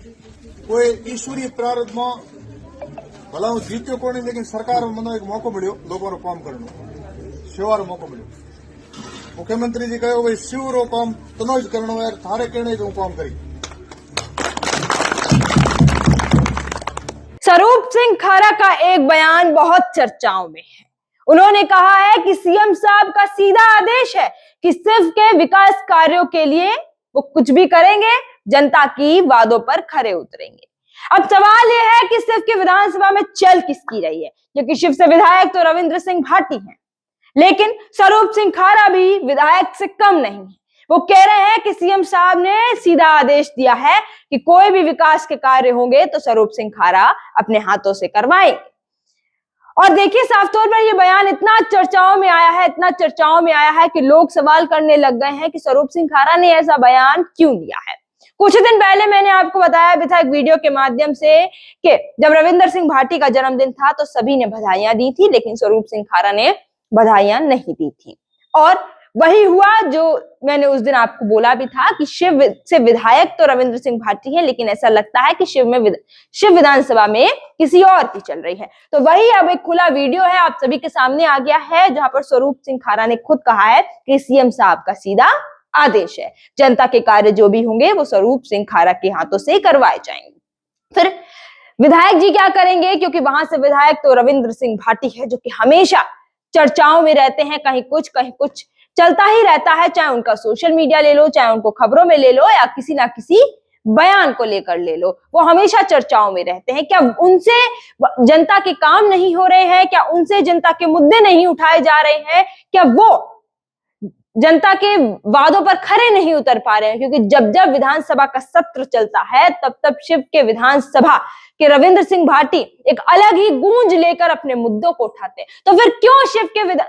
कोई ईश्वरीय प्रारब्ध में भला हूँ जीत्यो को नहीं, लेकिन सरकार में एक मौको मिलो लोगों को काम करने, सेवा रो मौको मिलो। मुख्यमंत्री जी कहो भाई शिव रो काम तनो ज करनो है, थारे कहने जो काम करी। स्वरूप सिंह खारा का एक बयान बहुत चर्चाओं में है। उन्होंने कहा है कि सीएम साहब का सीधा आदेश है कि सिर्फ के विकास कार्यों के लिए वो कुछ भी करेंगे, जनता की वादों पर खरे उतरेंगे। अब सवाल यह है कि सिर्फ के विधानसभा में चल किसकी रही है, क्योंकि शिव से विधायक तो रविंद्र सिंह भाटी हैं, लेकिन स्वरूप सिंह खारा भी विधायक से कम नहीं है। वो कह रहे हैं कि सीएम साहब ने सीधा आदेश दिया है कि कोई भी विकास के कार्य होंगे तो स्वरूप सिंह खारा अपने हाथों से करवाएंगे। और देखिए, साफ तौर पर यह बयान इतना चर्चाओं में आया है कि लोग सवाल करने लग गए हैं कि स्वरूप सिंह खारा ने ऐसा बयान क्यों दिया है। कुछ दिन पहले मैंने आपको बताया भी था एक वीडियो के माध्यम से कि जब रविंद्र सिंह भाटी का जन्मदिन था तो सभी ने बधाइयां दी थी, लेकिन स्वरूप सिंह खारा ने बधाइयां नहीं दी थी। और वही हुआ जो मैंने उस दिन आपको बोला भी था कि शिव से विधायक तो रविंद्र सिंह भाटी है, लेकिन ऐसा लगता है कि शिव विधानसभा में किसी और की चल रही है। तो वही अब एक खुला वीडियो है आप सभी के सामने आ गया है, जहां पर स्वरूप सिंह खारा ने खुद कहा है कि सीएम साहब का सीधा आदेश है, जनता के कार्य जो भी होंगे वो स्वरूप सिंह खारा के हाथों से करवाए जाएंगे। फिर विधायक जी क्या करेंगे, क्योंकि वहां से विधायक तो रविंद्र सिंह भाटी है, जो कि हमेशा चर्चाओं में रहते हैं, कहीं कुछ चलता ही रहता है, चाहे उनका सोशल मीडिया ले लो, चाहे उनको खबरों में ले लो, या किसी ना किसी बयान को लेकर ले लो, वो हमेशा चर्चाओं में रहते हैं। क्या उनसे जनता के काम नहीं हो रहे हैं? क्या उनसे जनता के मुद्दे नहीं उठाए जा रहे हैं? क्या वो जनता के वादों पर खरे नहीं उतर पा रहे हैं? क्योंकि जब जब विधानसभा का सत्र चलता है तब तब शिव के विधानसभा के रविंद्र सिंह भाटी एक अलग ही गूंज लेकर अपने मुद्दों को उठाते हैं। तो फिर क्यों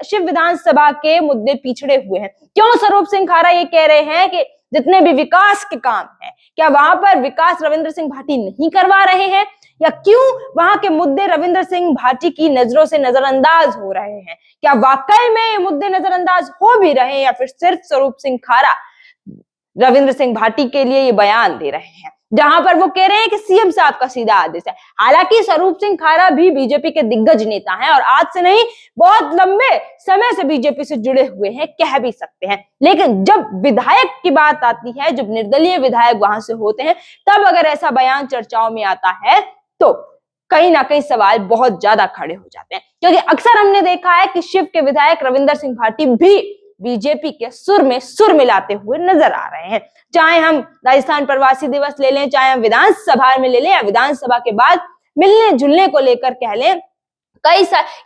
शिव विधानसभा के मुद्दे पिछड़े हुए हैं? क्यों स्वरूप सिंह खारा ये कह रहे हैं कि जितने भी विकास के काम है, क्या वहां पर विकास रविंद्र सिंह भाटी नहीं करवा रहे हैं? या क्यों वहां के मुद्दे रविंद्र सिंह भाटी की नजरों से नजरअंदाज हो रहे हैं? क्या वाकई में ये मुद्दे नजरअंदाज हो भी रहे हैं, या फिर सिर्फ स्वरूप सिंह खारा रविंद्र सिंह भाटी के लिए ये बयान दे रहे हैं, जहां पर वो कह रहे हैं कि सीएम साहब का सीधा आदेश है? हालांकि स्वरूप सिंह खारा भी बीजेपी के दिग्गज नेता हैं और आज से नहीं, बहुत लंबे समय से बीजेपी से जुड़े हुए हैं, कह भी सकते हैं। लेकिन जब विधायक की बात आती है, जब निर्दलीय विधायक वहां से होते हैं, तब अगर ऐसा बयान चर्चाओं में आता है तो कहीं ना कहीं सवाल बहुत ज्यादा खड़े हो जाते हैं। क्योंकि अक्सर हमने देखा है कि शिव के विधायक रविंद्र सिंह भाटी भी बीजेपी के सुर में सुर मिलाते हुए नजर आ रहे हैं। चाहे हम राजस्थान प्रवासी दिवस ले लें, चाहे हम विधानसभा में ले लें, या विधानसभा के बाद मिलने जुलने को लेकर कह लें,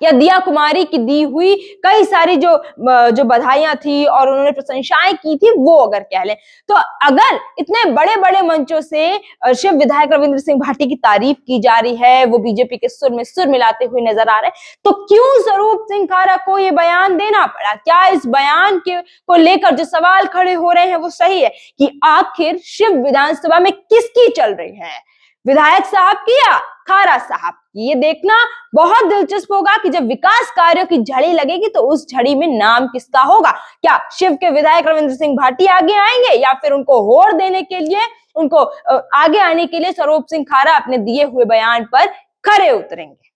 या दिया कुमारी की दी हुई कई सारी जो बधाइयां थी और उन्होंने प्रशंसाएं की थी, वो अगर कह लें, तो अगर इतने बड़े बड़े मंचों से शिव विधायक रविंद्र सिंह भाटी की तारीफ की जा रही है, वो बीजेपी के सुर में सुर मिलाते हुए नजर आ रहे हैं, तो क्यों स्वरूप सिंह खारा को ये बयान देना पड़ा? क्या इस बयान को लेकर जो सवाल खड़े हो रहे हैं वो सही है कि आखिर शिव विधानसभा में किसकी चल रही है, विधायक साहब की या खारा साहब की? ये देखना बहुत दिलचस्प होगा कि जब विकास कार्यों की झड़ी लगेगी तो उस झड़ी में नाम किसका होगा? क्या शिव के विधायक रविंद्र सिंह भाटी आगे आएंगे, या फिर उनको होड़ देने के लिए, उनको आगे आने के लिए स्वरूप सिंह खारा अपने दिए हुए बयान पर खरे उतरेंगे?